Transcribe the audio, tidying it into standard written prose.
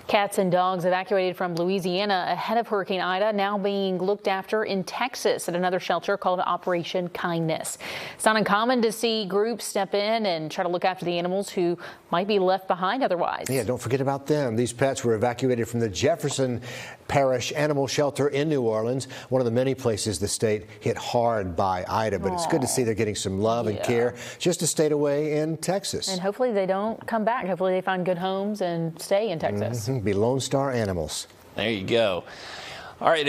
Cats and dogs evacuated from Louisiana ahead of Hurricane Ida now being looked after in Texas at another shelter called Operation Kindness. It's not uncommon to see groups step in and try to look after the animals who might be left behind otherwise. Yeah, don't forget about them. These pets were evacuated from the Jefferson Parish Animal Shelter in New Orleans, one of the many places the state hit hard by Ida. But it's good to see they're getting some love and care just a state away in Texas. And hopefully they don't come back. Hopefully they find good homes and stay in Texas. Be Lone Star animals. There you go. All right.